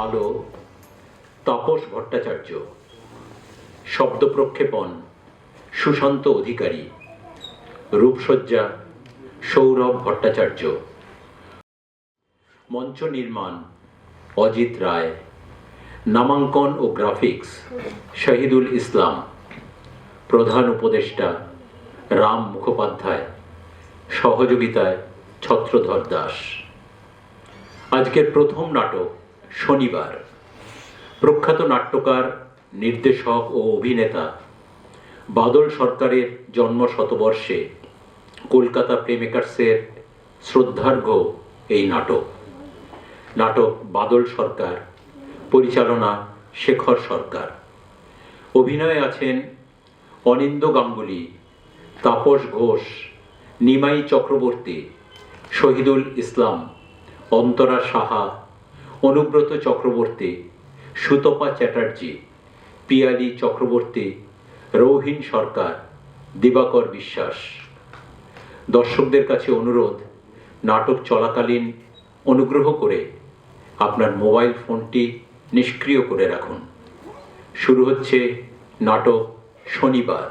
আলো তাপস ভট্টাচার্য, শব্দ প্রক্ষেপণ সুশান্ত অধিকারী, রূপসজ্জা সৌরভ ভট্টাচার্য, মঞ্চ নির্মাণ অজিত রায়, নামাঙ্কন ও গ্রাফিক্স শহীদুল ইসলাম, প্রধান উপদেষ্টা রাম মুখোপাধ্যায়, সহযোগিতায় ছত্রধর দাস। আজকের প্রথম নাটক শনিবার। প্রখ্যাত নাট্যকার, নির্দেশক ও অভিনেতা বাদল সরকারের জন্ম শতবর্ষে কলকাতা প্লেমেকার্সের শ্রদ্ধার্ঘ্য এই নাটক। নাটক বাদল সরকার, পরিচালনা শেখর সরকার। অভিনয়ে আছেন অনিন্দ গাঙ্গুলি, তাপস ঘোষ, নিমাই চক্রবর্তী, শহীদুল ইসলাম, অন্তরা সাহা, অনুব্রত চক্রবর্তী, সুতপা চ্যাটার্জি, পিয়ালি চক্রবর্তী, রৌহিন সরকার, দিবাকর বিশ্বাস। দর্শকদের কাছে অনুরোধ, নাটক চলাকালীন অনুগ্রহ করে আপনার মোবাইল ফোনটি নিষ্ক্রিয় করে রাখুন। শুরু হচ্ছে নাটক শনিবার।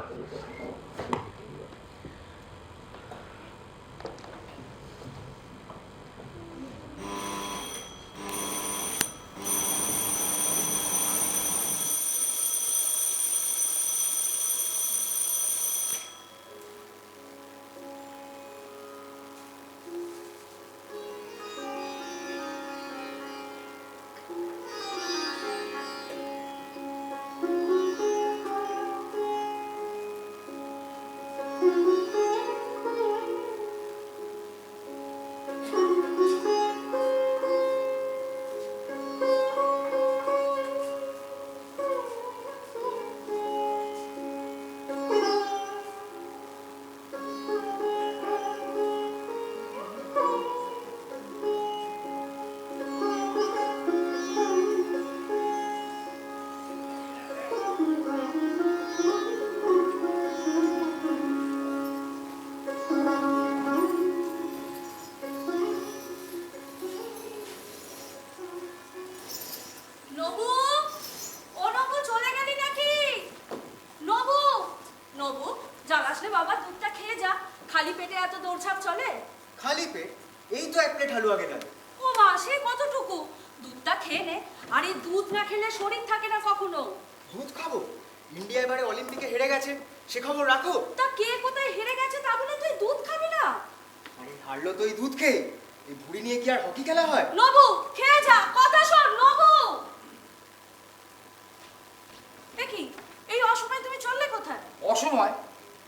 অসময়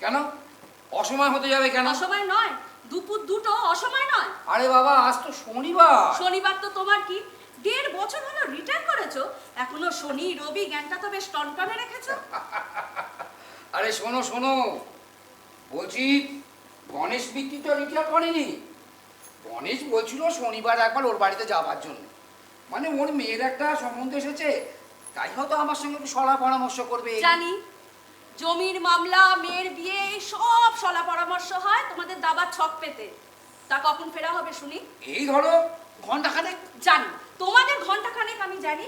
কেন? অসময় হতে যাবে কেন? অসময় নয়, দুপুর দুটো অসময় নয়। আরে বাবা, আজ তো শনিবার। শনিবার তো তোমার কি? 1.5 বছর হলো রিটায়ার করেছো, এখনো শনি রবি জ্ঞানটা তো বেশ টনটনে রেখেছো। আরে শোনো শোনো, বলছি গণেশ মিত্তি তো রিটায়ার করেনি। গণেশ বলছিল শনিবার একবার ওর বাড়িতে যাবার জন্য, মানে ওর মেয়ের একটা সম্বন্ধ এসেছে, তাই হয়তো আমার সঙ্গে একটু সলা পরামর্শ করবে। জানি, জমির মামলা, মেয়ের বিয়ে, সব সলা পরামর্শ হয় তোমাদের দাবার ছক পেতে। তা কখন ফেরা হবে শুনি? এই ধরো ঘন্টাখানেক। জানি, তোমাদের ঘন্টাখানেক আমি জানি।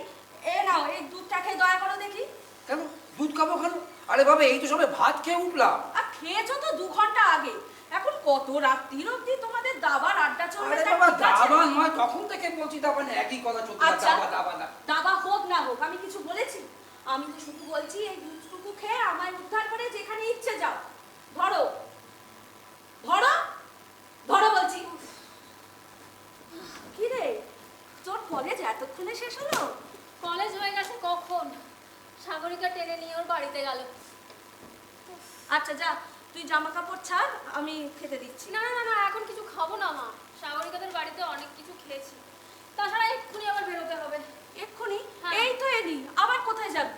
এ নাও, এই দুধটা খেয়ে দয়া করো দেখি। কেন দুধ খাবো কেন? আরে বাবা, এই তো সবে ভাত খেয়ে উঠলাম। আর খেয়েছো তো 2 ঘন্টা আগে, এখন কত রাত্রির অবধি তোমাদের দাবার আড্ডা চলবে? আরে বাবা, দাবা নয়, তখন থেকে বলছি দাবা না, একই কথা চলছে। দাবা দাবা না, দাবা হোক না হোক, আমি কিছু বলেছি? আমি তো শুধু বলছি এই দুধটুকু খেয়ে আমায় উদ্ধার করে যেখানে ইচ্ছে যাও। ধরো ধরো ধরো বলছি। কি রে, তোর কলেজ এতক্ষণে শেষ হলো? কলেজ হয়ে গেছে কখন, সাগরিকা টেনে নিয়ে ওর বাড়িতে গেল। আচ্ছা যা, তুই জামা কাপড় ছাড়, আমি খেতে দিচ্ছি। না না না, এখন কিছু খাবো না মা, সাগরিকাদের বাড়িতে অনেক কিছু খেয়েছি, তাছাড়া এক্ষুনি আবার বেরোতে হবে। এক্ষুনি? হ্যাঁ। এই তো এলি, আবার কোথায় যাবি?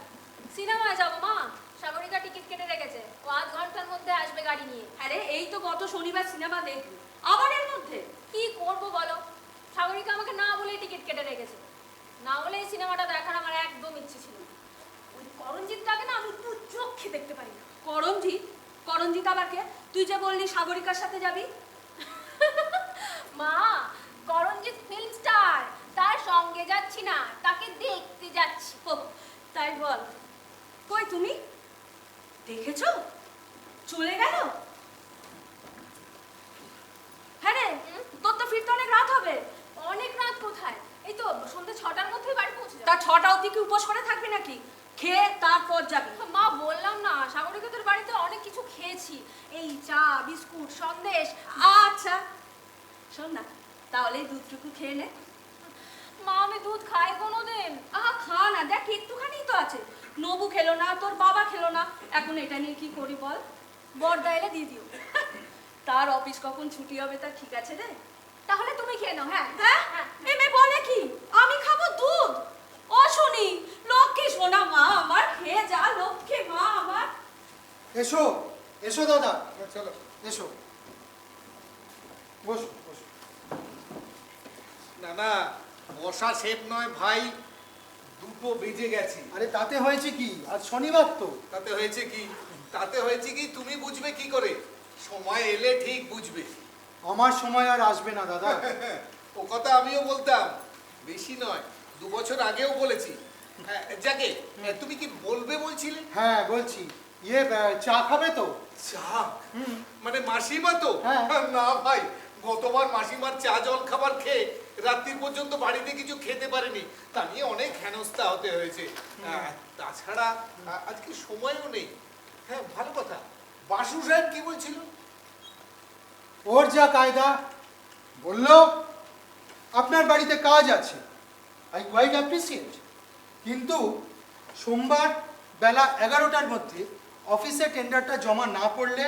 সিনেমায় যাবো মা, সাগরিকা টিকিট কেটে রেখেছে, ও 8 ঘন্টার মধ্যে আসবে গাড়ি নিয়ে। আরে এই তো গত শনিবার সিনেমা দেখলি, আবার এর মধ্যে? কি করবো বলো, সাগরিকা আমাকে না বলেই টিকিট কেটে রেখেছে, না হলে এই সিনেমাটা দেখার আমার একদম ইচ্ছে ছিল না। ওই করণজিৎটাকে না আমি একটু চোখে দেখতে পারি না। করণজিৎ? করণজিৎ আবার কে? তুই যে বললি সাগরিকার সাথে যাবি। মা, করণজিৎ ফিল্ম স্টার, তার সঙ্গে যাচ্ছি না, তাকে দেখতে যাচ্ছি। ও, তাই বল। কই তুমি দেখেছো চলে গেল? হ্যাঁ রে, তোর তো ফিরতে অনেক রাত হবে। অনেক রাত কোথায়, এই তো সন্ধ্যে 6টার মধ্যেই বাড়ি পৌঁছে তা যাবো। 6টা অবধি কি উপোস করে থাকবি নাকি? খেয়ে তারপর যাবি। মা বললাম না, সাগরিকাদের বাড়িতে অনেক কিছু খেয়েছি, এই চা বিস্কুট সন্দেশ। আচ্ছা শোন না, তাহলে এই দুধটুকু খেয়ে নে। মা আমি দুধ খাই কোনোদিন? খা না, দেখ একটুখানি তো আছে। নবু খেলো না, তোর বাবা খেলো না, এখন এটা নিয়ে কি করি বল? বড়দা এলে দিয়ে দিও। তার অফিস কখন ছুটি হবে তা ঠিক আছে রে। তাহলে তুমি খেয়ে নাও। হ্যাঁ হ্যাঁ, এ মেয়ে বলে কি আমি খাবো দুধ? ও শুনি, লক্ষ্মী সোনা মা আমার, খেয়ে যা লক্ষ্মী মা আমার। এসো এসো দাদা, চলো। এসো, বসো বসো। না না, বসা শেপ নয় ভাই, 2টো বেজে গেছে। আরে তাতে হয়েছে কি, আজ শনিবার তো। তাতে হয়েছে কি, তাতে হয়েছে কি তুমি বুঝবে কি করে? সময় এলে ঠিক বুঝবে। আমার সময় আর আসবে না দাদা। ও কথা আমিও বলতাম, বেশি নয়, 2 বছর আগেও বলেছি। যাকে তুমি কি বলবে বলছিলে? হ্যাঁ বলছি, চা খাবে তো? চা? মানে মাসিমা তো? হ্যাঁ। না ভাই, গতবার মাসিমার চা জল খাবার খেয়ে রাত্রি পর্যন্ত বাড়িতে কিছু খেতে পারেনি, তা নিয়ে অনেক হেনস্থা হতে হয়েছে। তাছাড়া আজকে সময়ও নেই। হ্যাঁ ভালো কথা, বাসু সাহেব কি বলছিল? ওর যা কায়দা, বললো আপনার বাড়িতে কাজ আছে, আই কোয়াইট অ্যাপ্রিসিয়েট, কিন্তু সোমবার বেলা 11টার মধ্যে অফিসে টেন্ডারটা জমা না পড়লে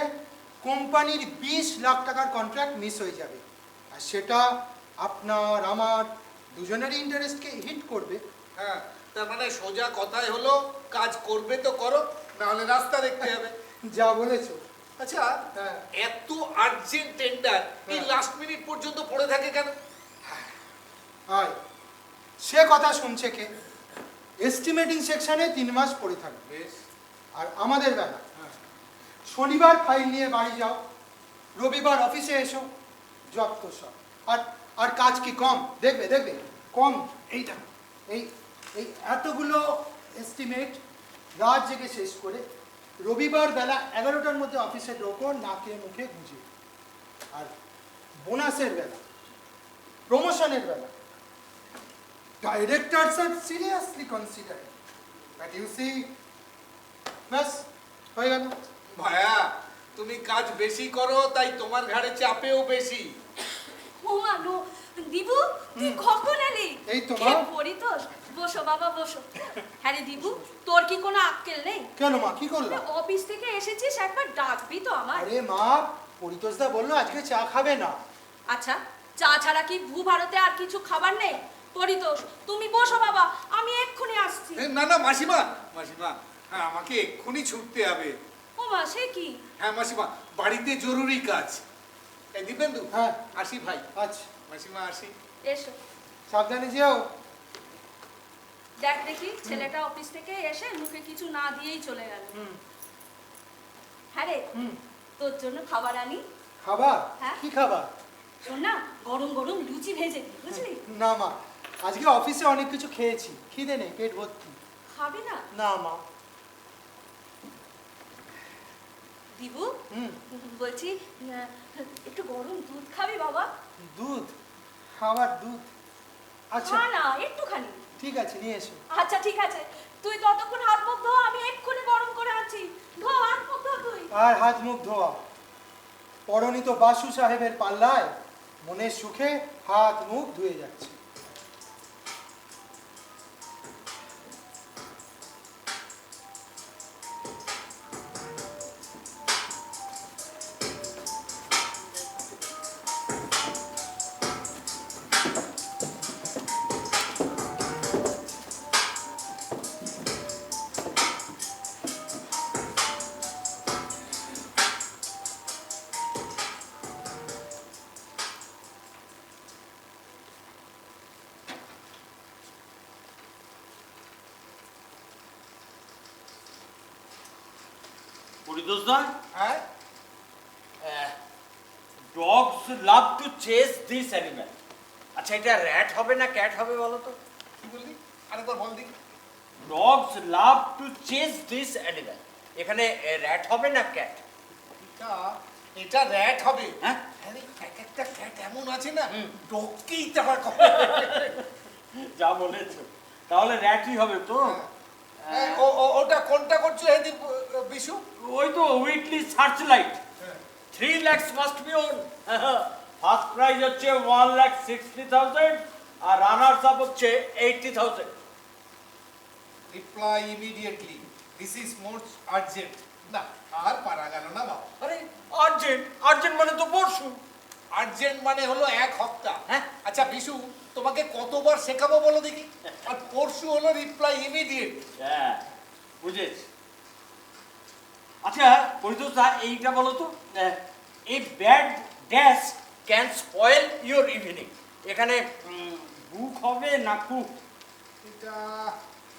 কোম্পানির 20 লাখ টাকার কন্ট্রাক্ট মিস হয়ে যাবে, আর সেটা আপনার আমার দুজনেরই ইন্টারেস্টকে হিট করবে। হ্যাঁ, তার মানে সোজা কথাই হলো, কাজ করবে তো করো, নাহলে রাস্তা দেখতে হবে। যা বলেছো। আচ্ছা, হ্যাঁ। এত আর্জেন্ট টেন্ডার এই হ্যাঁ। লাস্ট মিনিট পর্যন্ত পড়ে থাকে কেন? আয়, সে কথা শুনছে কে? এস্টিমেটিং সেকশনে 3 মাস পড়ে থাকবে। বেশ। আর আমাদের বেলা, শনিবার ফাইল নিয়ে বাড়ি যাও, রবিবার অফিসে এসো, যত সব। আর আর কাজ কি কম? দেখবে দেখবে কম। এইটা এই এই এতগুলো এস্টিমেট রাত জেগে শেষ করে রবিবার বেলা 11টার মধ্যে অফিসে ঢোকো, নাকে মুখে গুঁজে। আর বোনাসের বেলা, প্রমোশনের বেলা, directors are seriously considering that you see, ব্যাস হয়ে গেল। ভায়া, তুমি কাজ বেশি করো তাই তোমার ঘাড়ে চাপেও বেশি। ও আলো, দিবু তুই কখন এলি? এই তো কে মা। পরিতোষ, বসো বাবা বসো। হ্যাঁ রে দিবু, তোর কি কোনো আক্কেল নেই? কেন মা, কি করলাম? অফিস থেকে এসেছিস, একবার ডাকবি তো আমার। আরে মা, পরিতোষদা বললো আজকে চা খাবে না। আচ্ছা, চা ছাড়া কি ভারতে আর কিছু খাবার নেই? পরিতোষ তুমি বসো বাবা, আমি এক্ষুনি আসছি। না না মাসিমা, মাসিমা, হ্যাঁ আমাকে এক্ষুনি ছুটতে হবে। ও মা, সে কি? হ্যাঁ মাসিমা, বাড়িতে জরুরি কাজ। এই দীপেন্দু, হ্যাঁ। আসি ভাই। আচ্ছা, মাসিমা আসি। এসো। সাবধানে যেও। দেখ দেখি, ছেলেটা অফিস থেকে এসে মুখে কিছু না দিয়েই চলে গেল। হ্যাঁ রে, তোর জন্য খাবার আনি। খাবার? হ্যাঁ। কি খাবার? শোন না, গরম গরম লুচি ভেজে দি, বুঝলি? না মা, আজকে অফিসে অনেক কিছু খেয়েছি, খিদে নেই, পেট ভর্তি। খাবি না? না মা। দিবু, হুম। বলছি একটু গরম দুধ খাবি বাবা? দুধ? খাবার দুধ? আচ্ছা খা না একটুখানি। ঠিক আছে, নিয়ে এসো। আচ্ছা ঠিক আছে, তুই ততক্ষণ হাত মুখ ধো, আমি এক্ষুনি গরম করে আছি। ধো হাত মুখ ধো তুই। আর হাত মুখ ধোয়া, পরনিত বাসু সাহেবের পাল্লায় মনের সুখে হাত মুখ ধুয়ে যাচ্ছে। Puridosda, হ্যাঁ, dogs love to chase this animal. আর আচ্ছা এটা র্যাট হবে না ক্যাট হবে বলো তো? কি বললি আরেকবার বল দেখি। Dogs love to chase this animal, এখানে র্যাট হবে না ক্যাট? এটা এটা র্যাট হবে। হ্যাঁ আরে এক একটা ক্যাট এমন আছে না ডগকেই তারা করে। যা বলেছো, তাহলে র্যাটই হবে তো। ওটা কোনটা করছো হেদি বিশু? ওই তো weekly search light, 3 lakhs must be won. First prize হচ্ছে 1,60,000 আর রানার্স আপ হচ্ছে 80,000। Reply immediately, this is most urgent. না আর পারা গেল না বাবা। আরে আর্জেন্ট, আর্জেন্ট মানে তো পরশু। আর্জেন্ট মানে হলো 1 সপ্তাহ। হ্যাঁ। আচ্ছা বিশু, তোমাকে কতবার শেখাবো বলো দেখি? আর পরশু হলো রিপ্লাই ইমিডিয়েট। হ্যাঁ বুঝেছি। আচ্ছা পরিতোষদা এইটা বলো তো, a bad dash can spoil your evening, এখানে বুক হবে না কুক? এটা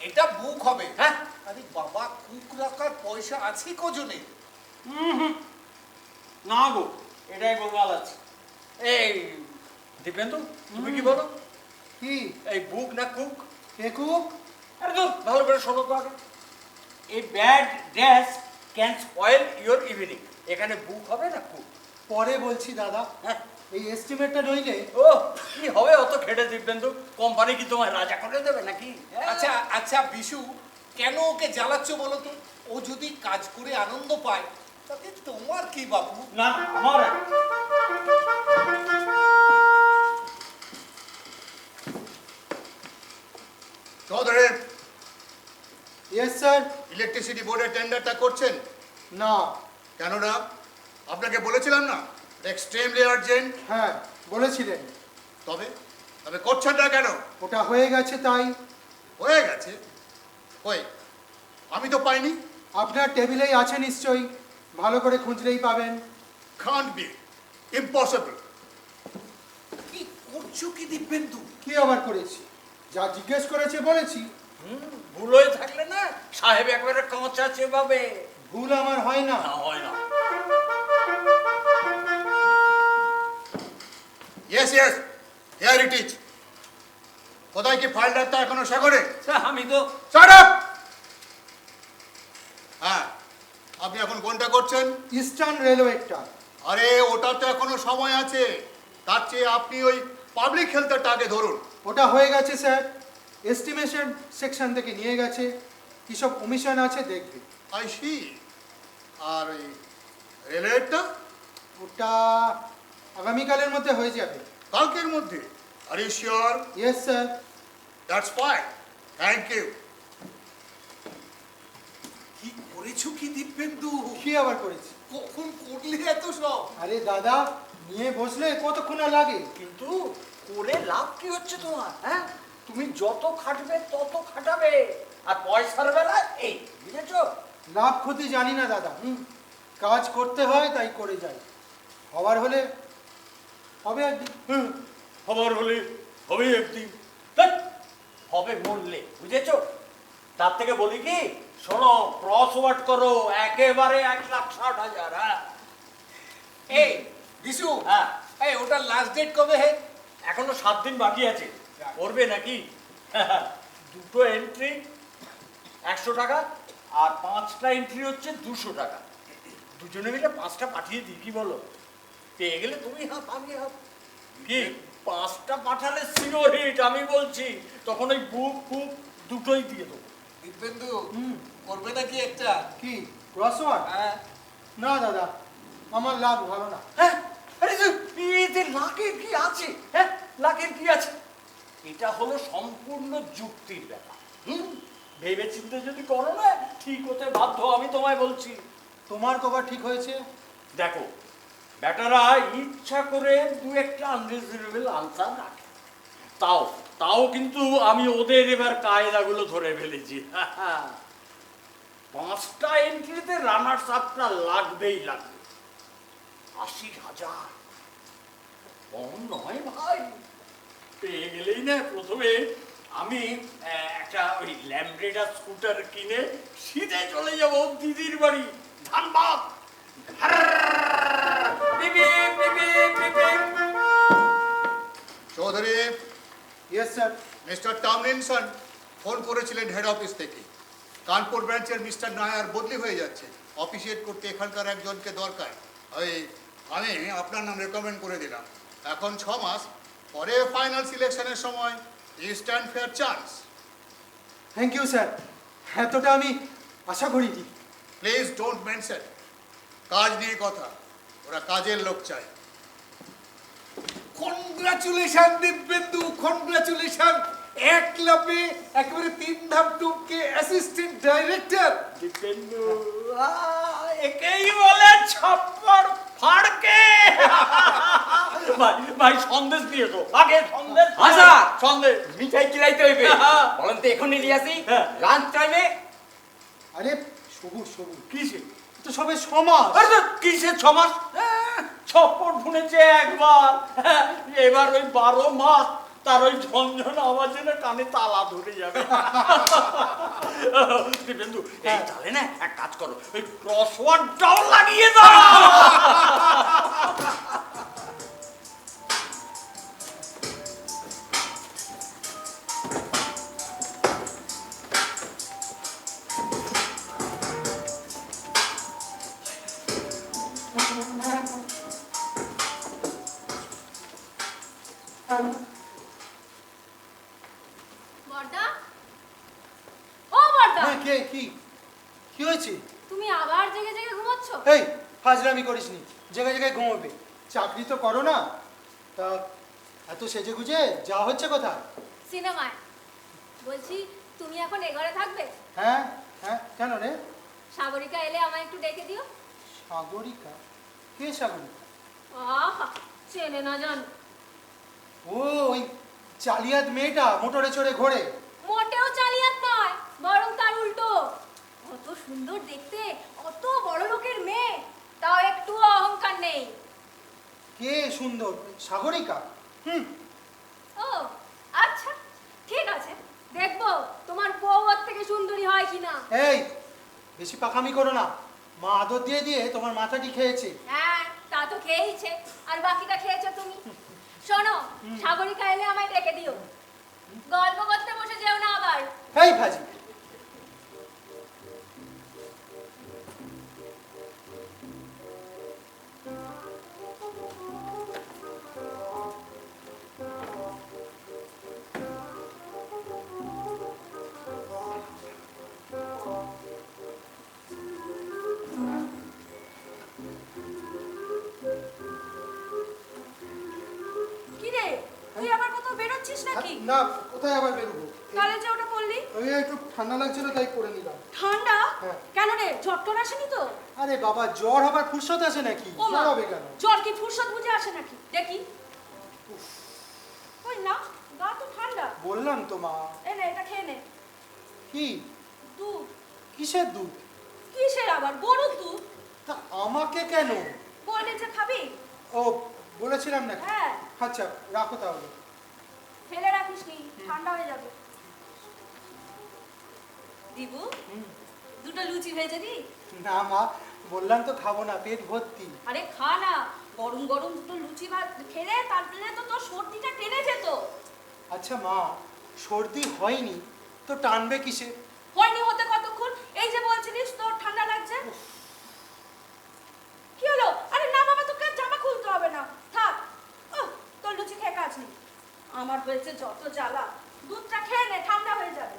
এটা বুক হবে। হ্যাঁ আরে বাবা, কুক রাখার পয়সা আছে কজনে? না গো, এটাই গোলমাল আছে। এই দীপেন্দু তুমি কি বলো, কি এই বুক না কুক? কেকুক? আরে তো ভালো করে শোনো তো আগে। A bad dash can spoil your evening, এখানে বুক হবে না কুক? পরে বলছি দাদা, হ্যাঁ এই এস্টিমেটটা নইলে ও কি হবে অত খেটে দিব্যেন্দু, কোম্পানি কি তোমায় রাজা করে দেবে নাকি? আচ্ছা আচ্ছা বিশু, কেন ওকে জ্বালাচ্ছ বলো তো? ও যদি কাজ করে আনন্দ পায় তাতে তোমার কি বাবু? না আমার চৌধুরী, ইয়েস স্যার। ইলেকট্রিসিটি বোর্ডের টেন্ডারটা করছেন? না। কেন না? আপনাকে বলেছিলাম না এক্সট্রিমলি আর্জেন্ট? হ্যাঁ বলেছিলেন। তবে তবে করছেন না কেন? ওটা হয়ে গেছে তাই। হয়ে গেছে? ওই আমি তো পাইনি। আপনার টেবিলেই আছে নিশ্চয়ই, ভালো করে খুঁজলেই পাবেন। Can't be, impossible. কি করছো কি দিব্যেন্দু? কি আবার করেছি? যা জিজ্ঞেস করেছে বলেছি। ভুল হয়ে থাকলে না সাহেব একবারে কাঁচা চেবাবে। ভুল আমার হয় না। না হয় না। Yes yes, here it is. কোথায় কি ফাইল রাখতে এখনো সাগরে? আমি তো শাট আপ! হ্যাঁ, আপনি এখন কোনটা করছেন? ইস্টার্ন রেলওয়েটা। আরে ওটা তো এখনো সময় আছে, তার চেয়ে আপনি ওই পাবলিক হেলথেরটা আগে ধরুন। ওটা হয়ে গেছে স্যার, এস্টিমেশন সেকশন থেকে নিয়ে গেছে, কী সব ওমিশন আছে দেখবে। I C. আর ওই রেলওয়েটা? ওটা আগামীকালের মধ্যে হয়ে যাবে। কালকের মধ্যে? Are you sure? Yes sir. That's fine, thank you. কি করেছো কি দিব্যেন্দু? কি আবার করেছি? কখন করলে এত সব? আরে দাদা, নিয়ে বসলে কতক্ষণ আর লাগে? কিন্তু করে লাভ কি হচ্ছে তোমার? হ্যাঁ তুমি যত খাটবে তত খাটাবে, আর পয়সার বেলা এই বুঝেছো? লাভ ক্ষতি জানি না দাদা, কাজ করতে হয় তাই করে যাই। হওয়ার হলে হবে একদিন। খবর হলে হবে একদিন, ধ্যাৎ, হবে মরলে, বুঝেছো? তার থেকে বলি কি, শোনো ক্রস ওয়ার্ড করো একেবারে 1,60,000। হ্যাঁ এই বিশু, হ্যাঁ এই ওটার লাস্ট ডেট কবে? হে এখনো 7 দিন বাকি আছে, করবে নাকি? দুটো এন্ট্রি 100 টাকা আর 5টা এন্ট্রি হচ্ছে 200 টাকা। দুজনে মিলে 5টা পাঠিয়ে দিই, কি বলো? পেয়ে গেলে তুমি হাফ আমি হাফ। কি 5টা পাঠালে সিওর হিট আমি বলছি, তখন ওই বুক ফুক দুটোই দিয়ে দেবো। দিব্যেন্দু করবে নাকি একটা? কি ক্রসওয়ার্ড? হ্যাঁ। না দাদা, আমার লাভ ভালো না। হ্যাঁ আরে এতে লাখের কি আছে? হ্যাঁ লাখের কি আছে? এটা হলো সম্পূর্ণ যুক্তির ব্যাপার। ভেবে চিন্তে যদি করো না ঠিক হতে বাধ্য, আমি তোমায় বলছি। তোমার কবার ঠিক হয়েছে? দেখো ব্যাটারা ইচ্ছা করে দু একটা আনরিজনেবল আনসার রাখে, তাও তাও কিন্তু আমি ওদের এবার কায়দাগুলো ধরে ফেলেছি। 5টা এন্ট্রিতে রানার্স আপটা লাগবেই লাগবে। 80,000 কম নয় ভাই। পেয়ে গেলেই না প্রথমে আমি একটা ওই ল্যাম্ব্রেডার স্কুটার কিনে সিধে চলে যাব দিদির বাড়ি Dhanbad. Chowdhury, yes sir. Mister Tomlinson phone করেছিলেন হেড অফিস থেকে। কানপুর ব্রাঞ্চের মিস্টার নায়ার বদলি হয়ে যাচ্ছে, অফিসিয়েট করতে এখানকার একজনকে দরকার। আমি আপনার নাম রেকমেন্ড করে দিলাম। এখন 6 মাস পরে ফাইনাল সিলেকশনের সময় you stand fair chance. Thank you sir, এতটা আমি আশা করিনি। Please don't mention. কাজ নিয়ে কথা, ওরা কাজের লোক চায়। Congratulation Dibyendu, congratulation. এক লাফে একেবারে 3 ধাপ টুপকে অ্যাসিস্ট্যান্ট ডাইরেক্টর। দীপেন্দু, একেই বলে ছাপ্পড় ফাড়কে। ভাই সন্দেশ দিয়েছো, আগে সন্দেশ। আচ্ছা সন্দেশ মিঠাই কিলাইতে হইবে, বলেন তো এখনই নিয়ে আসি লাঞ্চ টাইমে। আরে সবুজ সবুজ, কিসে? তো সবে সমাজ। আরে কিসের 6 মাস? ছপ্পড় শুনেছে একবার, এবার ওই 12 মাস তার ওই ঝনঝন আওয়াজে না কানে তালা ধরে যাবে। দীপেন্দু, এই তাহলে না এক কাজ করো, ওই ক্রসওয়ার্ডটাও লাগিয়ে দাও। বর্দা, ও বর্দা, হ্যাঁ, কে কি কি হয়েছে? তুমি আবার জেগে জেগে ঘুমাচ্ছ? এই ফাজলামি করিসনি, জায়গায় জায়গায় ঘুমোবে। চাকরি তো করো না, তা এত সেজে গুজে যা হচ্ছে কোথায়? সিনেমায়। বলছি তুমি এখন এ ঘরে থাকবে? হ্যাঁ হ্যাঁ, কেন রে? সাগরিকা এলে আমায় একটু ডেকে দিও। সাগরিকা? কে সাগরিকা? আহা, চেনে না জানো? ও ওই চালিয়াত মেয়েটা মোটরে চড়ে ঘোরে। মোটেও চালিয়াত নয়, বরং তার উল্টো। কত সুন্দর দেখতে, কত বড় লোকের মেয়ে, তাও একটু অহংকার নেই। কে সুন্দর? সাগরিকা? হুম। ও আচ্ছা, ঠিক আছে, দেখবো তোমার বউ ওর থেকে সুন্দরী হয় কিনা। এই বেশি পাকামি করো না, মা আদর দিয়ে দিয়ে তোমার মাথাটি খেয়েছে। হ্যাঁ, তা তো খেয়েইছে, আর বাকিটা খেয়েছো তুমি। শোনো, সাগরিকা এলে আমায় ডেকে দিও। গল্প করতে বসে যেও না আবার। এই ভাজি, কি রে, তুই আবার কোথাও বেরোচ্ছিস নাকি? না কোথায় আবার বেরোবো? কালে যে ওটা পড়লি? ওই একটু ঠান্ডা লাগছিল তাই করে নিলাম। ঠান্ডা? হ্যাঁ। কেন রে, জ্বর টর আসেনি তো? আরে বাবা, জ্বর হবার ফুরসত আছে নাকি? ও মা, জ্বর হবে কেন? জ্বর কি ফুরসত বুঝে আসে নাকি? দেখি। ওই না, গা তো ঠান্ডা। বললাম তো মা। এ নে, এটা খেয়ে নে। কি? দুধ। কিসের দুধ? কিসের আবার? গরুর দুধ। তা আমাকে কেন? বলে যে খাবি। ও বলেছিলাম নাকি? হ্যাঁ। আচ্ছা রাখো তাহলে। ফেলে রাখিস নি, ঠান্ডা হয়ে যাবে। দিবু, দুটো লুচি ভেজে দি। না মা, বললাম তো খাবো না, পেট ভর্তি। আরে খা না, গরম গরম দুটো লুচি ভাত খেলে তারপরে তো তোর সর্দিটা টেনে যেত। আচ্ছা মা, সর্দি হয়নি তো টানবে কিসে? হয়নি হতে কতক্ষণ? এই যে বলছিলিস তোর ঠান্ডা লাগছে। কি হলো? আরে না বাবা, তোকে আর জামা খুলতে হবে না, থাক। তোর লুচি খেয়ে কাজ নেই। আমার হয়েছে যত জ্বালা। দুধটা খেয়ে নে, ঠান্ডা হয়ে যাবে।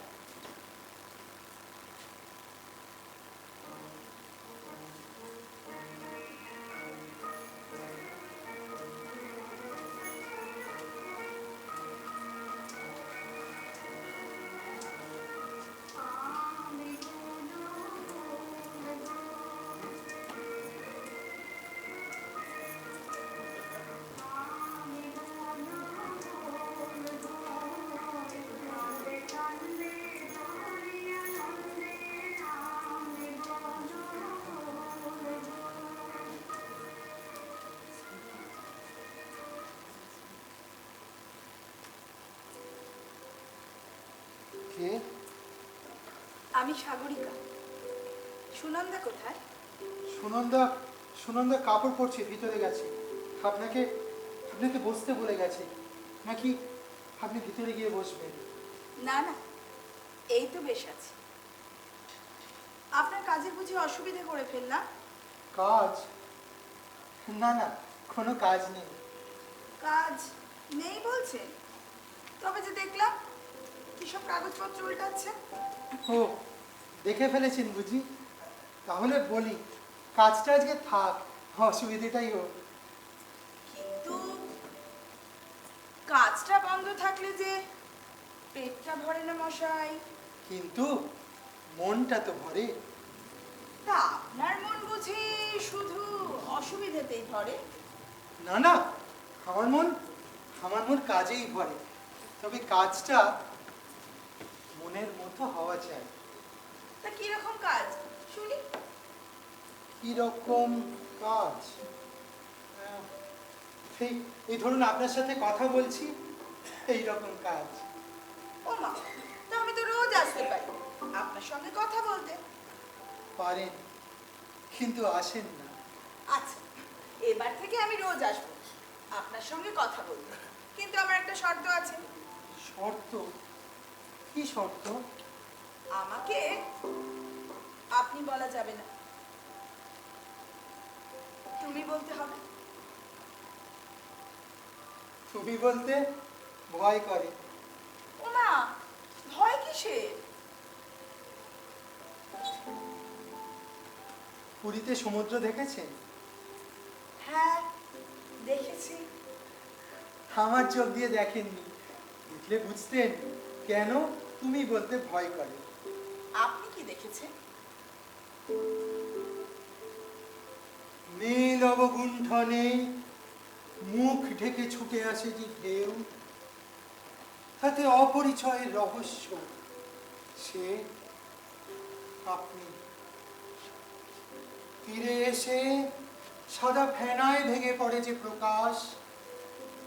কে? আমি সাগরিকা। সুনন্দা কোথায়? সুনন্দা? সুনন্দা কাপড় পরছে, ভিতরে গেছে। আপনাকে আপনাকে বসতে বলে গেছে। নাকি আপনি ভিতরে গিয়ে বসবেন? না না, এই তো বেশ আছে। আপনার কাজে বুঝি অসুবিধে করে ফেললাম? কাজ? না না, কোনো কাজ নেই। কাজ নেই বলছেন? তবে যে দেখলাম কিসব কাগজপত্র উল্টাচ্ছে। ও, দেখে ফেলেছেন বুঝি? তাহলে বলি, কাজটা আজকে থাক, অসুবিধেটাই হোক। কিন্তু কাজটা বন্ধ থাকলে যে পেটটা ভরে না মশাই। কিন্তু মনটা তো ভরে। তা আপনার মন বুঝি শুধু অসুবিধেতেই ভরে? না না, আমার মন কাজেই ভরে। তবে কাজটা মনের মতো হওয়া চাই। তা কিরকম কাজ শুনি? কিরকম কাজ? এই ধরুন আপনার সাথে কথা বলছি, এই রকম কাজ। ও মা, তা আমি তো রোজ আসতে পারি আপনার সঙ্গে কথা বলতে। পারেন, কিন্তু আসেন না। আচ্ছা, এবার থেকে আমি রোজ আসবো আপনার সঙ্গে কথা বলতে, কিন্তু আমার একটা শর্ত আছে। শর্ত? কি শর্ত? আমাকে আপনি বলা যাবে না, তুমি বলতে হবে। তুমি বলতে ভয় করে। ও মা, ভয় কিসের? পুরীতে সমুদ্র দেখেছেন? হ্যাঁ, দেখেছি। আমার চোখ দিয়ে দেখেননি, দেখলে বুঝতেন কেন তুমি বলতে ভয় করে। আপনি কি দেখেছেন? নীল অবগুণ্ঠনে মুখ ঢেকে ছুটে আসে যে ঢেউ, তাতে অপরিচয়ের রহস্য, সে আপনি। তীরে এসে সাদা ফেনায় ভেঙে পড়ে যে প্রকাশ,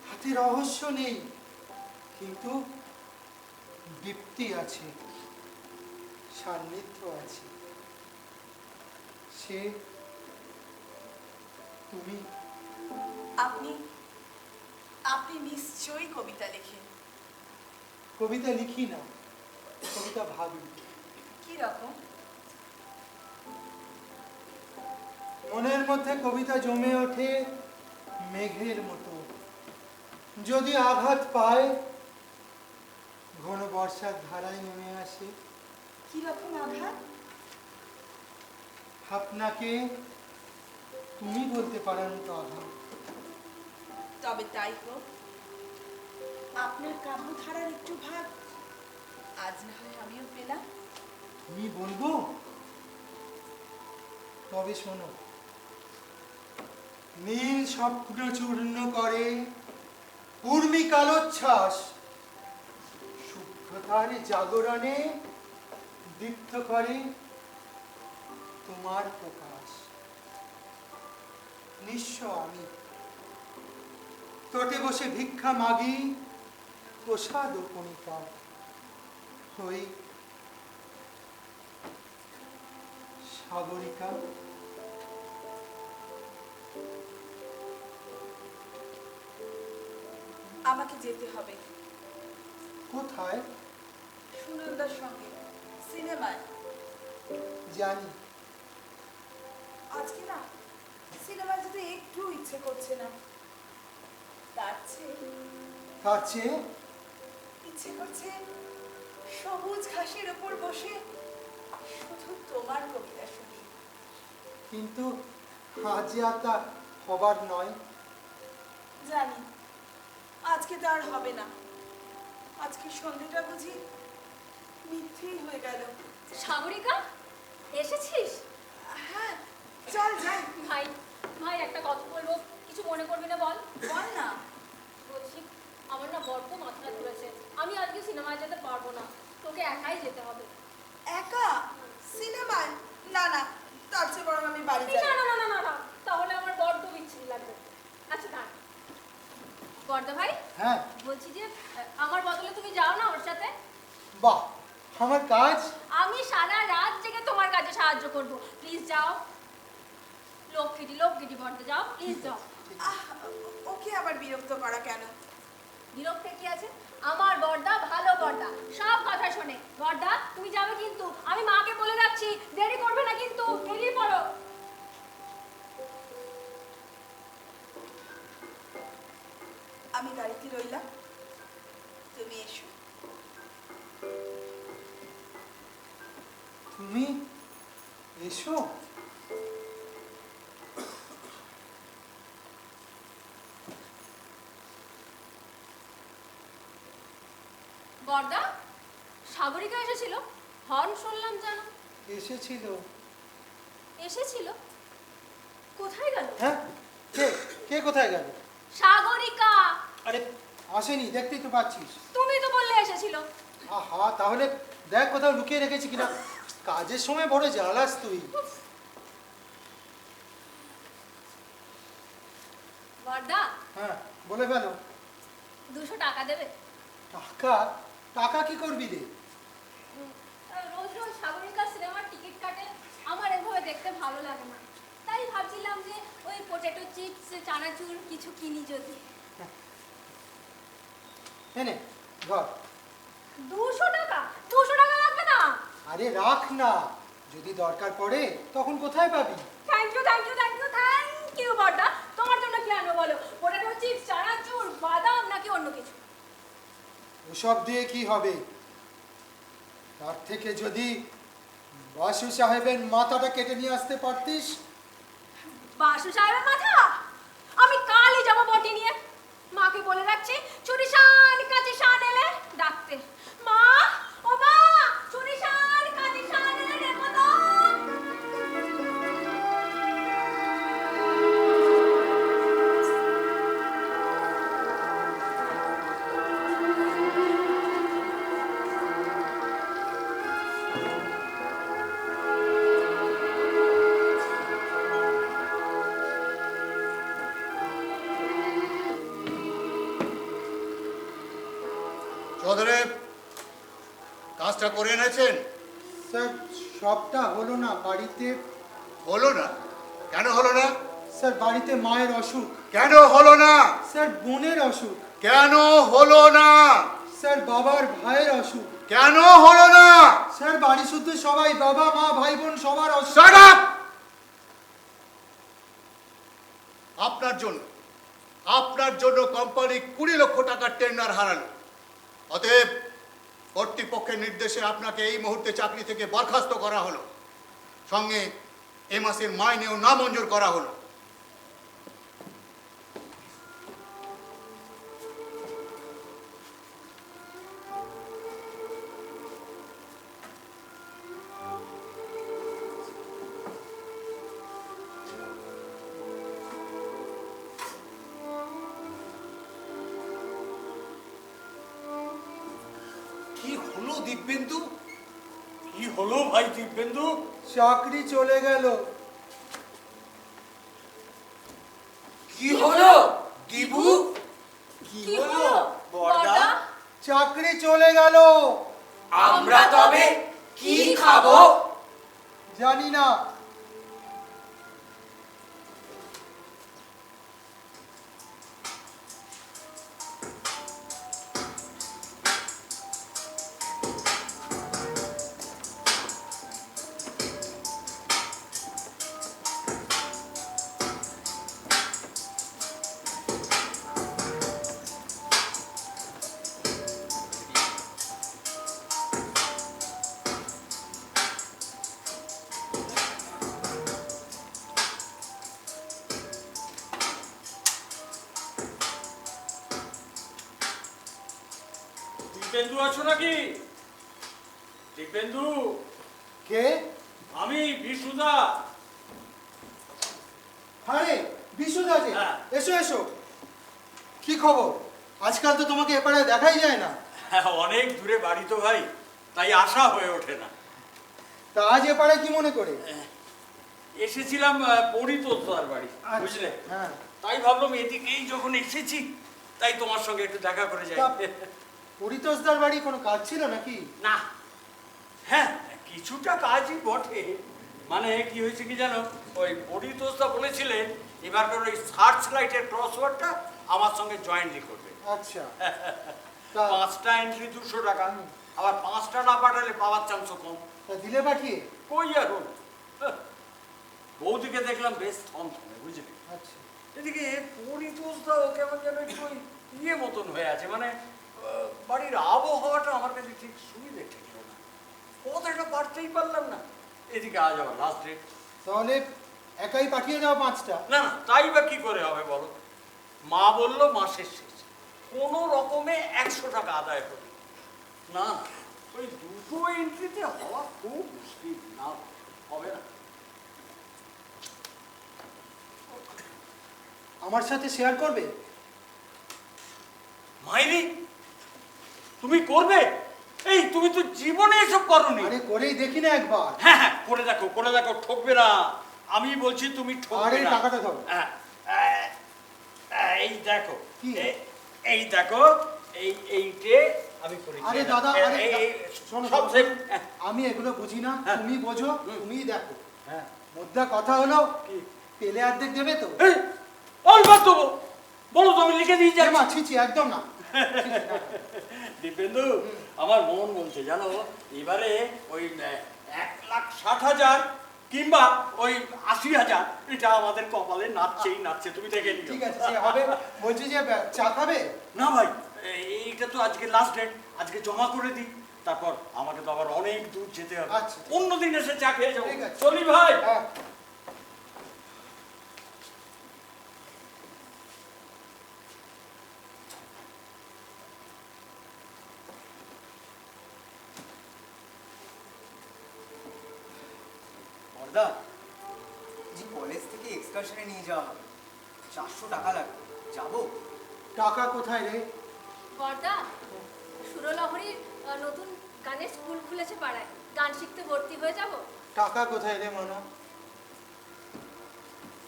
তাতে রহস্য নেই, কিন্তু দীপ্তি আছে, সান্নিধ্য আছে, সে তুমি। আপনি আপনি নিশ্চয়ই কবিতা লেখেন। কবিতা লিখি না, কবিতা ভাবি। কি রকম? মনের মধ্যে কবিতা জমে ওঠে মেঘের মতো, যদি আঘাত পায় ঘন বর্ষার ধারায় নেমে আসে। কি রকম আঘাত? আপনাকে তুমি বলতে পারার মতো আঘাত। তবে তাই হোক, আপনার কাব্যধারার একটু ভাগ আজ না হয় আমিও পেলাম। তুমি বলবো? তবে শোনো, নীল স্বপ্ন চূর্ণ করে উর্মি কালোচ্ছ্বাস, শুভ্রতার জাগরণে দীপ্ত করে তোমার প্রকাশ। নিঃস্ব আমি, তটে বসে ভিক্ষা মাগি প্রসাদ ও কণিকা, হই সাগরিকা। আমাকে যেতে হবে। কোথায়? সুনন্দার সঙ্গে সিনেমায়। জানি। আজকে না সিনেমায় যেতে একটু ইচ্ছে করছে না, তার চেয়ে ইচ্ছে করছে সবুজ ঘাসের ওপর বসে শুধু তোমার কবিতা শুনি। কিন্তু আজ আর তা হবার নয়। জানি, আজকে তো আর হবে না। আজকে সন্ধ্যেটা বুঝি মিথ্যেই হয়ে গেল। সাগরিকা, এসেছিস? হ্যাঁ, চল যাই। ভাই ভাই একটা কথা বলবো, কিছু মনে করবি না? বল। বল না। বলছি, আমার না বড্ড মাথাটা ঘুরেছে, আমি আজকে সিনেমায় যেতে পারবো না, তোকে একাই যেতে হবে। একা সিনেমায়? না না, তার চেয়ে বরং আমি বাড়ি যাই। না না না না না না, তাহলে আমার বড্ড বিচ্ছিরি লাগবে। আচ্ছা দাঁড়া, বর্দা ভাই, হ্যাঁ। বলছি যে আমার বদলে তুমি যাও না ওর সাথে? বাহ, আমার কাজ? আমি সারা রাত জেগে তোমার কাজে সাহায্য করব, প্লিজ যাও। লক্ষ্মীটি বর্দা, যাও প্লিজ যাও। ওকে আবার বিরক্ত করা কেন? বিরক্তে কি আছে? আমার বড়দা ভালো বড়দা, সব কথা শোনে। বড়দা তুমি যাবে কিন্তু, আমি মাকে বলে রাখছি, দেরি করবে না কিন্তু, বেরিয়ে পড়ো। আমি গাড়িতে রইলাম, তুমি এসো। তুমি এসো? বড়দা, সাগরিকা এসেছিল, হর্ন শুনলাম যেন। এসেছিল? এসেছিল? কোথায় গেল? হ্যাঁ, কে কে কোথায় গেল? সাগরিকা। আরে আসেনি, দেখতেই তো পাচ্ছিস। তুমি তো বললে এসেছিল। আহা, তাহলে দেখ কোথাও লুকিয়ে রেখেছি কিনা। কাজের সময় বড় জ্বালাস তুই। বড়দা, হ্যাঁ, বলে ফেলো। 200 টাকা দেবে? টাকা? টাকা কি করবি রে? রোজ রোজ সাগরিকা সিনেমার টিকিট কাটে, আমার এভাবে দেখতে ভালো লাগে না। তাই ভাবছিলাম যে ওই পটেটো চিপস, চানাচুর কিছু কিনি যদি। এনে ধর। 200 টাকা? 200 টাকা লাগবে না। আরে রাখ না, যদি দরকার পড়ে তখন কোথায় পাবি? Thank you, thank you, thank you, thank you বড়দা। তোমার জন্য কি আনবো বলো? পটেটো চিপস, চানাচুর, বাদাম নাকি অন্য কিছু? ওসব দিয়ে কি হবে? তার থেকে যদি বাসু সাহেবের মাথাটা কেটে নিয়ে আসতে পারতিস। বাসু সাহেবের মাথা? আমি কালই যাবো বটি নিয়ে। মাকে বলে রাখছি, চুরি শান কাচি শান এলে ডাকতে। মা, ও মা, চুরি শান কাচি শান এলে ডেকো তো। চৌধুরী, কাজটা করে এনেছেন? স্যার, সবটা হলো না বাড়িতে। হলো না? কেন হলো না? স্যার, বাড়িতে মায়ের অসুখ। কেন হলো না? স্যার, বোনের অসুখ। কেন হলো না? স্যার, বাবার ভাইয়ের অসুখ। কেন হলো না? স্যার, বাড়ি শুদ্ধ সবাই, বাবা মা ভাই বোন সবার অসুখ। Shut up! আপনার জন্য কোম্পানি 20 লক্ষ টাকার টেন্ডার হারালো। অতএব কর্তৃপক্ষের নির্দেশে আপনাকে এই মুহূর্তে চাকরি থেকে বরখাস্ত করা হলো, সঙ্গে এ মাসের মাইনেও নামঞ্জুর করা হলো। কি হলো দিব্যেন্দু? কি হলো ভাই দিব্যেন্দু? চাকরি চলে গেল। কি হলো দিবু? কি হলো বড়দা? চাকরি চলে গেল। আমরা তবে কি খাবো? জানি না। দিব্যেন্দু আছো নাকি? দিব্যেন্দু, কে? আমি বিশুদা। আরে বিশুদা যে, হ্যাঁ। এসো এসো। কি খবর? আজকাল তো তোমাকে এপারে দেখাই যায় না। অনেক দূরে বাড়ি তো ভাই, তাই আসা হয়ে ওঠে না। তা আজ এপারে কি মনে করে? এসেছিলাম পরিতোষদার বাড়ি, আচ্ছা, বুঝলে? হ্যাঁ। তাই ভাবলাম এদিকেই যখন এসেছি, তাই তোমার সঙ্গে একটু দেখা করে যাই। তা পরিতোষদার বাড়ি কোনো কাজ ছিল নাকি? না, হ্যাঁ কিছুটা কাজই বটে। মানে কি হয়েছে কি জানো, ওই পরিতোষদা বলেছিলেন এবারকার ওই সার্চ লাইটের ক্রসওয়ার্ডটা আমার সঙ্গে জয়েন্টলি করবে। আচ্ছা, 5টা এন্ট্রি 200 টাকা, আবার 5টা না পাঠালে পাওয়ার চান্সও কম। তা দিলে পাঠিয়ে? কই আর ওর? বৌদিকে দেখলাম বেশ থমথমে, বুঝলি। আচ্ছা, এদিকে পরিতোষদাও কেমন যেন একটু ওই ইয়ে মতন হয়ে আছে, মানে বাড়ির আবহাওয়াটা আমার কাছে ঠিক সুবিধে ঠেকল না, কথাটা পারতেই পারলাম না। এদিকে আজ আবার লাস্ট ডেট। তাহলে একাই পাঠিয়ে দাও 5টা। না না, তাই বা কি করে হবে বলো? মা বললো মাসের শেষ কোনো রকমে 100 টাকা আদায় হবে না, ওই 2টো এন্ট্রিতে হওয়া খুব মুশকিল, না হবে না। আমার সাথে শেয়ার করবে? মাইরি, তুমি করবে? এই তুমি তো জীবনে এসব করনি। আরে করেই দেখি না একবার। হ্যাঁ হ্যাঁ, করে দেখো, ঠকবে না। আমি বলছি তুমি ঠকবে আরে না। টাকাটা দাও। হ্যাঁ, এই দেখো, কি? এই দেখো, এইটে আমি করে আরে দিলাম। দাদা, আরে শোনো, সব সেম। আমি এগুলো বুঝি না, হ্যাঁ। তুমি বোঝো, তুমিই দেখো। হ্যাঁ, মুদ্রা কথা হলো, কি? পেলে অর্ধেক দেবে তো? অলবাদ দেবো, বলো তো আমি লিখে দিয়ে যাই। মা ছিছি, একদম না। দীপেন্দু, আমার মন বলছে জানো, এবারে ওই 1,60,000 কিংবা ওই 80,000, এটা আমাদের কপালে নাচছে, তুমি দেখে নিও। ঠিক আছে, সে হবে। বলছি যে চা খাবে? না ভাই, এইটা তো আজকে লাস্ট ডেট, আজকে জমা করে দিই, তারপর আমাকে তো আবার অনেক দূর যেতে হবে। আচ্ছা, অন্য দিন এসে চা খেয়ে যাবো। ঠিক আছে। চলি ভাই। হ্যাঁ। বর্দা, জি কলেজ থেকে এক্সকারশনে নিয়ে যাওয়া হবে, 400 টাকা লাগবে, যাবো? টাকা কোথায় রে? বর্দা, সুরলহরীর নতুন গানের স্কুল খুলেছে পাড়ায়, গান শিখতে ভর্তি হয়ে যাব। টাকা কোথায় রে মানা?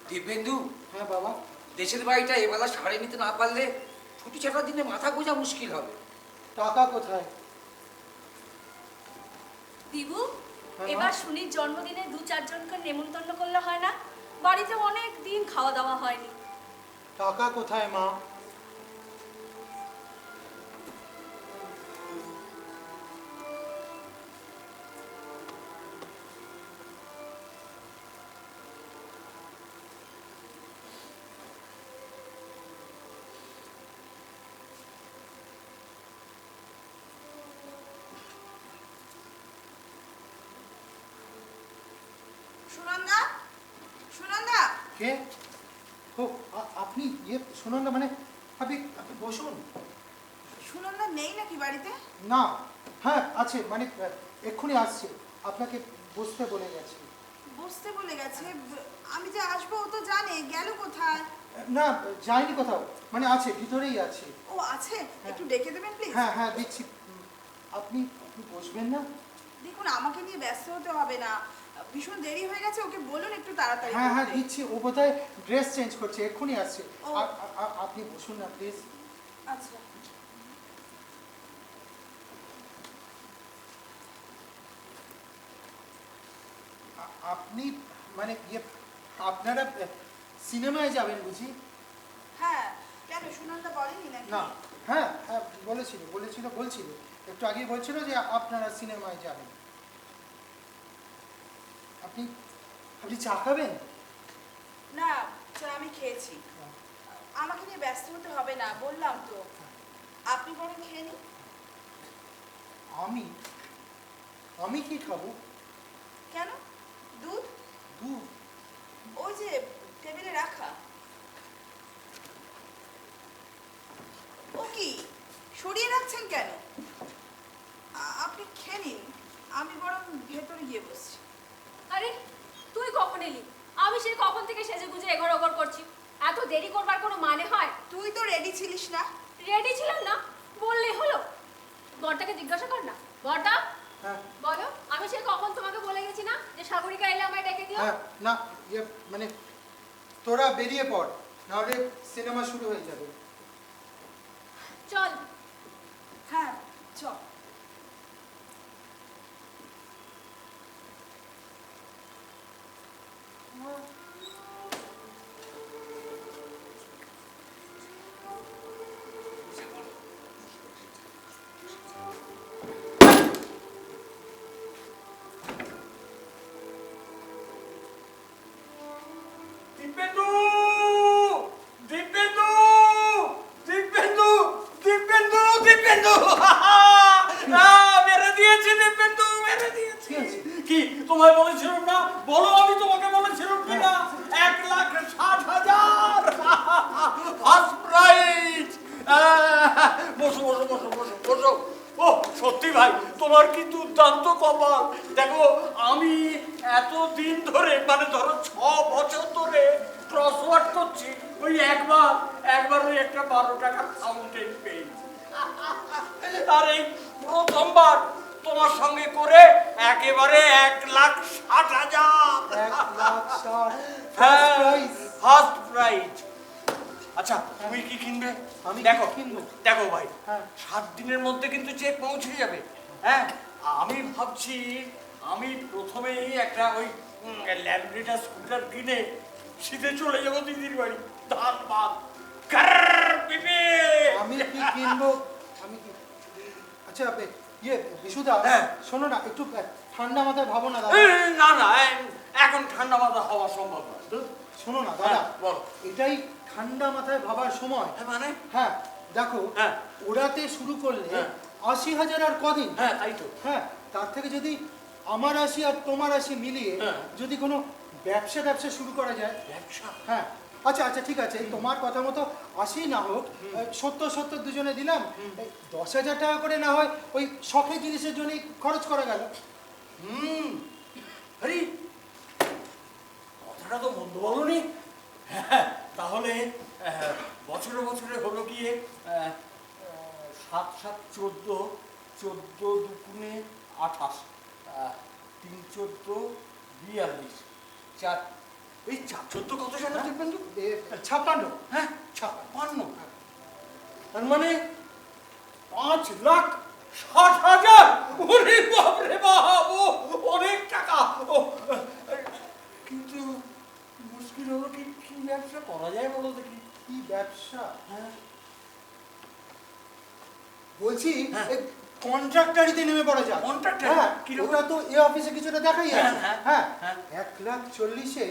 দিব্যেন্দু, হ্যাঁ বাবা। দেশের বাড়িটা এবেলা সারে নিতে না পারলে ছুটি ছাটার দিনে মাথা গোঁজা মুশকিল হবে। টাকা কোথায়? দিবু, হ্যাঁ, এবার শুনির জন্মদিনে 2-4 জনকে নেমন্তন্ন করলে হয় না? বাড়িতে অনেক দিন খাওয়া দাওয়া হয়নি। টাকা কোথায় মা? সুনন্দা, সুনন্দা, কে? ও, আপনি ইয়ে শুনুন না, মানে আপনি বসুন। সুনন্দা নেই নাকি বাড়িতে? না, হ্যাঁ আছে, মানে এক্ষুনি আসছে, আপনাকে বসতে বলে গেছে। বসতে বলে গেছে? আমি যে আসবো ও তো জানে, গেল কোথায়? না, যায়নি কোথাও, মানে আছে, ভিতরেই আছে। ও আছে, একটু ডেকে দেবেন প্লিজ। হ্যাঁ হ্যাঁ, দিচ্ছি। আপনি বসবেন না? দেখুন, আমাকে নিয়ে ব্যস্ত হতে হবে না, ভীষণ দেরি হয়ে গেছে, ওকে বলুন একটু তাড়াতাড়ি হ্যাঁ হ্যাঁ করতে। দিচ্ছি, ও বোধহয় ড্রেস চেঞ্জ করছে, এক্ষুনি আসছে। ও। আপনি বসুন না প্লিজ। আচ্ছা। আপনি মানে ইয়ে আপনারা সিনেমায় যাবেন বুঝি? হ্যাঁ, কেন সুনন্দা বলেনি নাকি? না, হ্যাঁ হ্যাঁ বলছিল একটু আগেই বলছিল যে আপনারা সিনেমায় যাবেন। আপনি আপনি চা খাবেন? না, চা আমি খেয়েছি, আমাকে নিয়ে ব্যস্ত হতে হবে না, বললাম তো। আপনি বরং খেয়ে নিন। আমি আমি কি খাবো? কেন? দুধ? দুধ? ওই যে টেবিলে রাখা। ও কি সরিয়ে রাখছেন কেন? আপনি খেয়ে নিন, আমি বরং ভেতরে গিয়ে বসছি। আরে তুই কখন এলি? আমি সেই কখন থেকে সেজে গুজে এগোর ওগর করছি, এত দেরি করবার কোনো মানে হয়? তুই তো রেডি ছিলিস না? রেডি ছিলাম না বললেই হলো? বরটাকে জিজ্ঞাসা কর না। বরটা, হ্যাঁ বলো, আমি সেই কখন তোমাকে বলে গেছি না যে সাগরিকা এলে আমায় ডেকে দিও? হ্যাঁ, না ইয়ে মানে তোরা বেরিয়ে পড়, নাহলে সিনেমা শুরু হয়ে যাবে। চল। হ্যাঁ চল। দিব্যেন্দু! দিব্যেন্দু! দিব্যেন্দু! দিব্যেন্দু! দিব্যেন্দু! মেরে দিয়েছি দিব্যেন্দু, মেরে দিয়েছি। কি তোমায় বলেছিলাম না? বলো আমি তোমাকে বলেছিলাম কিনা? 1,60,000 ফার্স্ট প্রাইজ। বসো বসো বসো বসো বসো। ও সত্যি ভাই, তোমার কি দুর্দান্ত কপাল। দেখো আমি এতদিন ধরে, মানে ধরো 6 বছর ধরে ক্রসওয়ার্ড করছি, ওই একবার ওই একটা 12 টাকা ফাউন্টেন পেয়েছি। আর এই প্রথমবার তোমার সঙ্গে করে একেবারে 1,60,000 ফার্স্ট প্রাইজ। আচ্ছা তুমি কি কিনবে? আমি দেখো কিনবো। দেখো ভাই, হ্যাঁ। 7 দিনের মধ্যে কিন্তু চেক পৌঁছে যাবে। হ্যাঁ, আমি ভাবছি আমি প্রথমেই একটা ওই ল্যাম্বরেটা স্কুটার কিনে শীতে চলে যাবো দিদির বাড়ি, ধানবাদ। আমি কি কিনবো? আমি কি আচ্ছা ইয়ে বিশুদা, হ্যাঁ। শোনো না, একটু ঠান্ডা মাথায় ভাবো না দাদা। না না, এখন ঠান্ডা মাথা হওয়া সম্ভব নয়। শোনো না দাদা, হ্যাঁ, বলো। এটাই ঠান্ডা মাথায় ভাবার সময়। মানে হ্যাঁ দেখো, হ্যাঁ। ওড়াতে শুরু করলে হ্যাঁ। 80,000 আর কদিন। হ্যাঁ তাই তো। হ্যাঁ, তার থেকে যদি আমার 80 আর তোমার 80 মিলিয়ে হ্যাঁ। যদি কোনো ব্যবসা শুরু করা যায়। ব্যবসা? হ্যাঁ, আচ্ছা আচ্ছা ঠিক আছে, তোমার কথা মতো 80 না হোক, 70 দুজনে দিলাম, 10,000 টাকা করে না হয় ওই শখের জিনিসের জন্যই খরচ করা গেল। আরে কথাটা তো মন্দ বলনি। হ্যাঁ, তাহলে বছরে বছরে হলো গিয়ে 7 7 14, 14 দুগুণে 28, 3 14 42, 4 এই 4 14 কত জানো দিব্যেন্দু? 56। হ্যাঁ 56। তার মানে 5,60,000। ওরে বাপ রে বাপ, ও অনেক টাকা। ও কিন্তু মুশকিল হলো কি কি ব্যবসা করা যায় বলো দেখি। কি ব্যবসা? হ্যাঁ বলছি, হ্যাঁ। কন্ট্রাক্টারিতে নেমে পড়া যায়। Contractor? হ্যাঁ, কিরকম? ওটা তো এ অফিসে কিছুটা দেখাই হ্যাঁ, আছে। হ্যাঁ, হ্যাঁ, হ্যাঁ। 1,40,000-এ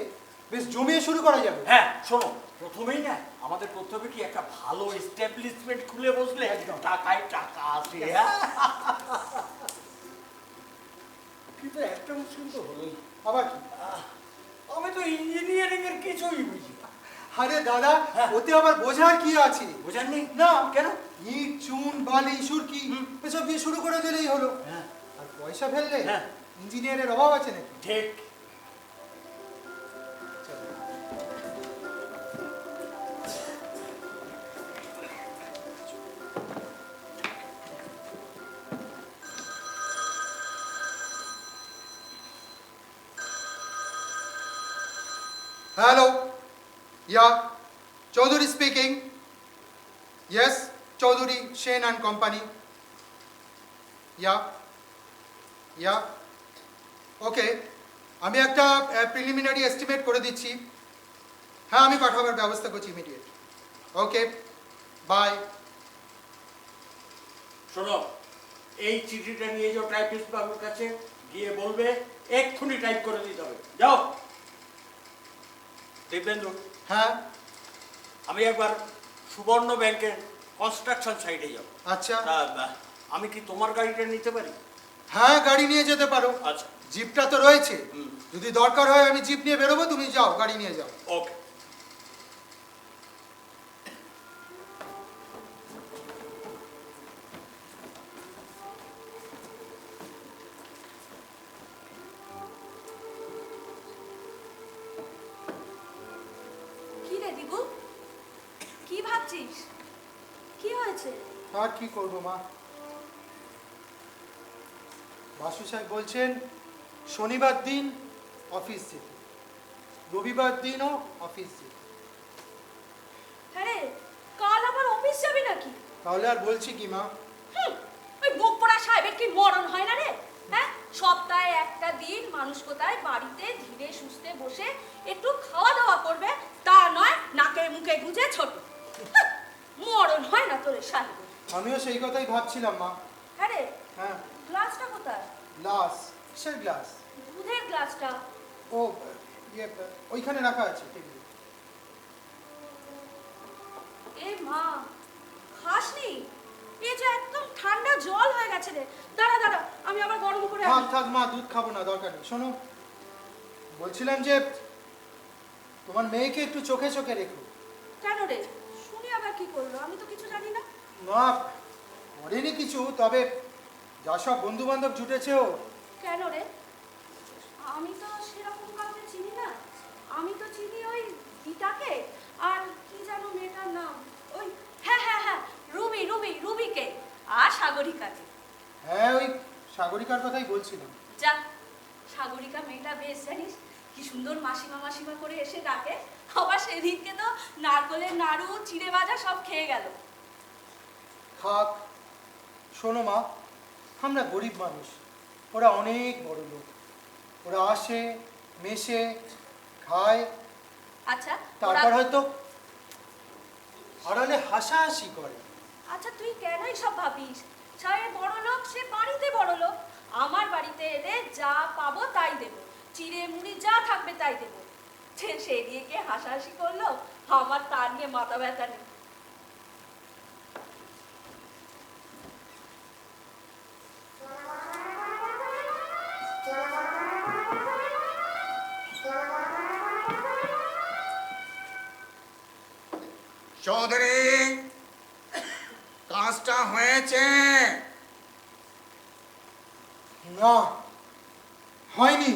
বেশ জমিয়ে শুরু করা যাবে। হ্যাঁ শোনো, প্রথমেই না আমাদের করতে হবে কি, একটা ভালো এস্টাবলিশমেন্ট খুলে বসলে টাকায় টাকা আসে। কিন্তু একটা মুশকিল তো হলোই। আবার কি? আমি তো ইঞ্জিনিয়ারিং এর কিছুই বুঝি না। আরে দাদা, হ্যাঁ। ওতে আবার বোঝার কি আছে? বোঝাননি? না। কেন? ইট, চুন, বালি, সুরকি এসব দিয়ে শুরু করে দিলেই হলো। হ্যাঁ আর পয়সা ফেললে হ্যাঁ। ইঞ্জিনিয়ারের অভাব আছে নাকি? ঠিক। Hello. Yeah. Chaudhary speaking. Yes, Chaudhary, Shane and Company. Yeah. Yeah. Okay. আমি একটা প্রিলিমিনারি এস্টিমেট করে দিচ্ছি। হ্যাঁ, আমি পাঠাবার ব্যবস্থা করছি ইমিডিয়েট। Okay, by. শোনো, এই চিঠিটা নিয়ে যাও টাইপিস্ট বাবুর কাছে, গিয়ে বলবে এক্ষুনি টাইপ করে দিতে হবে। যাও। দিব্যেন্দু, হ্যাঁ, আমি একবার সুবর্ণ ব্যাংকের কনস্ট্রাকশন সাইডে যাব। আচ্ছা। আমি কি তোমার গাড়িটা নিতে পারি? হ্যাঁ, গাড়ি নিয়ে যেতে পারো। আচ্ছা, জিপটা তো রয়েছে। হুম। যদি দরকার হয় আমি জিপ নিয়ে বেরোবো, তুমি যাও, গাড়ি নিয়ে যাও। ওকে। কি রে দিবু, কি ভাবছিস? কি হয়েছে? আর কি করবো মা, বাসু সাহেব বলছেন শনিবার দিন অফিস যেতে, রবিবার দিনও অফিস যেতে। হ্যাঁ রে, কাল আবার অফিস যাবি নাকি? তাহলে আর বলছি কি মা? ওই মুখ পড়া সাহেবের কি মরণ হয় না রে? হ্যাঁ, সপ্তাহে একটা দিন মানুষ কোথায় বাড়িতে ধীরে সুস্থে বসে একটু খাওয়া দাওয়া করবে, তা নয় নাকে মুখে গুঁজে ছোট। মরণ হয় না তোর শাড়ি। আমিও সেই কথাই ভাবছিলাম মা। হ্যাঁ রে, হ্যাঁ, গ্লাসটা কোথায়? গ্লাস? কিসের গ্লাস? দুধের গ্লাসটা। ও ইয়ে, ওইখানে রাখা আছে টেবিলে। এ মা, খাসনি? এই যে একদম ঠান্ডা জল হয়ে গেছে রে। দাঁড়া দাঁড়া, আমি আবার গরম করে থাক আনি। থাক মা, দুধ খাবো না, দরকার নেই। শোনো, বলছিলাম যে তোমার মেয়েকে একটু চোখে চোখে রেখো। কেন রে, শুনি আবার কি করলো? আমি তো কিছু জানি না। না, করেনি কিছু, তবে যা সব বন্ধু বান্ধব জুটেছে ও। কেন রে? আমি তো সেরকম কাউকে চিনি না। আমি তো চিনি ওই গীতাকে আর কি জানো মেয়েটার নাম, ওই হ্যাঁ হ্যাঁ হ্যাঁ রুবি রুবি রুবিকে আর সাগরিকাকে। হ্যাঁ, ওই সাগরিকার কথাই বলছিলাম। যা, সাগরিকা মেয়েটা বেশ জানিস কি সুন্দর মাসিমা মাসিমা করে এসে ডাকে। আবার সেদিনকে তো নারকলের নাড়ু চিড়ে ভাজা সব খেয়ে গেল। থাক, শোনো মা, আমরা গরিব মানুষ, ওরা অনেক বড় লোক। ওরা আসে, মেশে, খায়, আচ্ছা তারপর হয়তো আড়ালে হাসাহাসি করে। আচ্ছা তুই কেন এসব ভাবিস? সে বড় লোক, সে বাড়িতে বড় লোক। আমার বাড়িতে এলে যা পাবো তাই দেবো, চিড়ে মুড়ি যা থাকবে তাই দেবো। সে নিয়ে কে হাসাহাসি করলো? আমার তা নিয়ে মাথা ব্যথা নেই। চৌধুরী, কাজটা হয়েছে? না, হয়নি,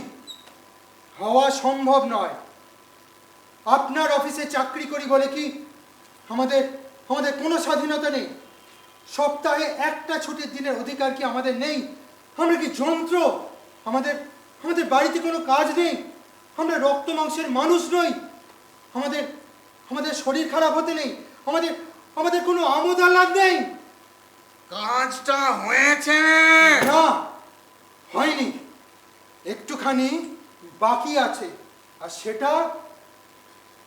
হওয়া সম্ভব নয়। আপনার অফিসে চাকরি করি বলে কি আমাদের আমাদের কোনো স্বাধীনতা নেই? সপ্তাহে একটা ছুটির দিনের অধিকার কি আমাদের নেই? আমরা কি যন্ত্র? আমাদের আমাদের বাড়িতে কোনো কাজ নেই? আমরা রক্ত মাংসের মানুষ নই? আমাদের আমাদের শরীর খারাপ হতে নেই? আমাদের আমাদের কোনো আমোদ আহ্লাদ নেই? কাজটা হয়েছে? না, হয়নি, একটুখানি বাকি আছে, আর সেটা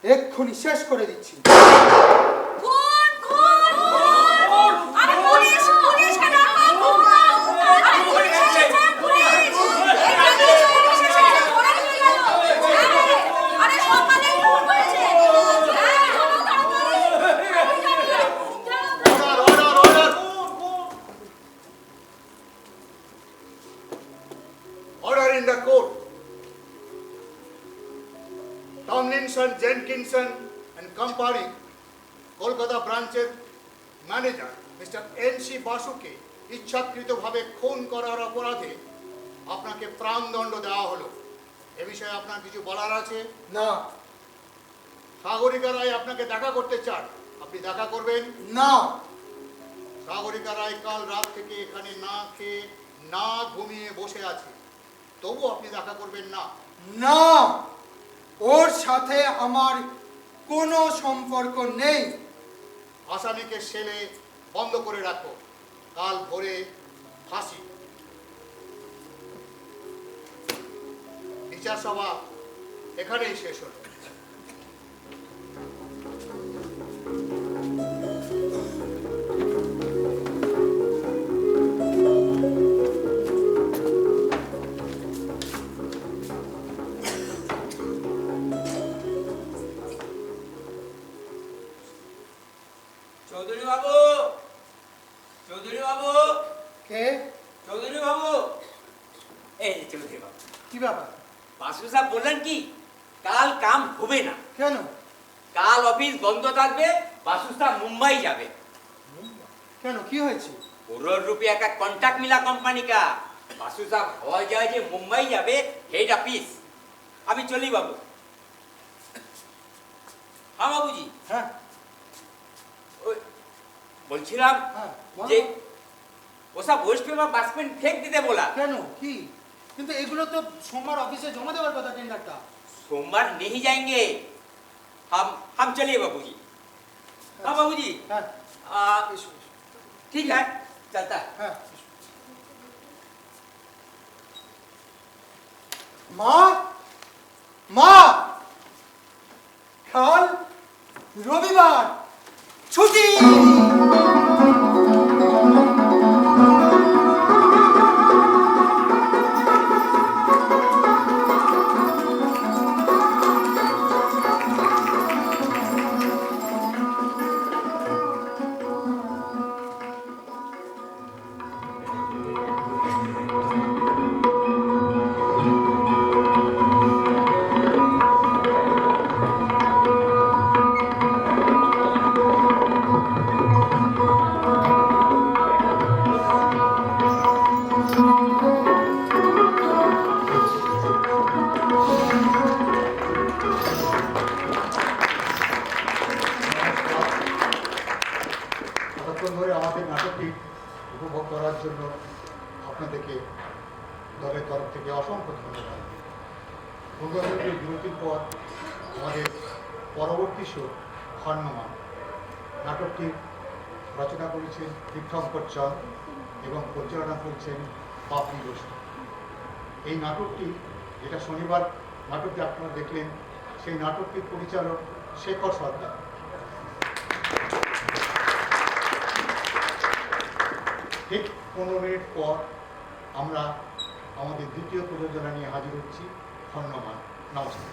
এক্ষুনি শেষ করে দিচ্ছি। খুন খুন খুন! আরে পুলিশ, পুলিশকে ডাকো, খুন! আরে পুলিশ এসেছে, পুলিশ! এখানে পুলিশ এসেছে, ওরা নিয়ে গেল। আরে সকালেই খুন হয়েছে। হ্যাঁ, চলো তাড়াতাড়ি। Order, order, order! Order in the court. Tomlinson, Jenkinson and company Kolkata ব্রাঞ্চের ম্যানেজার মিস্টার এন.সি. বাসুকে ইচ্ছাকৃতভাবে খুন করার অপরাধে আপনাকে প্রাণদণ্ড দেওয়া হলো। এ বিষয়ে আপনার কিছু বলার আছে? না। সাগরিকা রায় আপনাকে দেখা করতে চান, আপনি দেখা করবেন? না। সাগরিকা রায় কাল রাত থেকে এখানে না খেয়ে না ঘুমিয়ে বসে আছে, তবু আপনি দেখা করবেন না? না, ওর সাথে আমার কোনো সম্পর্ক নেই। আসামিকে সেলে বন্ধ করে রাখো, কাল ভোরে ফাঁসি। বিচার সভা এখানেই শেষ হলো। চৌধুরী বাবু, চৌধুরী বাবু, কে? চৌধুরী বাবু, এই যে চৌধুরী বাবু। কি ব্যাপার? বাসু সাহেব বললেন কি কাল কাম হবে না। কেন? কাল অফিস বন্ধ থাকবে, বাসু সাহেব মুম্বাই যাবে। কেন, কি হয়েছে? करोड़ रुपया का कॉन्ट्रैक्ट मिला कंपनी का। बासु साहब हवाई जहाजे मुंबई जाबे हेड ऑफिस। अभी चली बाबू। हाँ बाबूजी। হ্যাঁ বলছিলাম হ্যাঁ, বলো। যে ওসব ওয়েস্ট পেপার বাসমেন্ট ফেক দিতে বলা। কেন, কি? কিন্তু এগুলো তো সোমবার অফিসে জমা দেওয়ার কথা, টেন্ডারটা। सोमवार नहीं जाएंगे हम चलिए बाबूजी। हाँ बाबूजी। হ্যাঁ, आ, এসো, এসো। ठीक है चलता है। হ্যাঁ, মা মা কাল রবিবার ছুটি। এতক্ষণ ধরে আমাদের নাটকটি উপভোগ করার জন্য আপনাদেরকে দলের তরফ থেকে অসংখ্য ধন্যবাদ। পূর্ববর্তী বিরতির পর আমাদের পরবর্তী শো হর্ণমান। নাটকটি রচনা করেছেন তীর্থঙ্কর চন্দ এবং পরিচালনা করেছেন বাপি বসু। এই নাটকটি, যেটা শনিবার নাটকটি আপনারা দেখলেন, সেই নাটকটির পরিচালক শেখর সর্দার। ঠিক 15 মিনিট পর আমরা আমাদের দ্বিতীয় প্রযোজনা নিয়ে হাজির হচ্ছি, হর্ণমান। নমস্কার।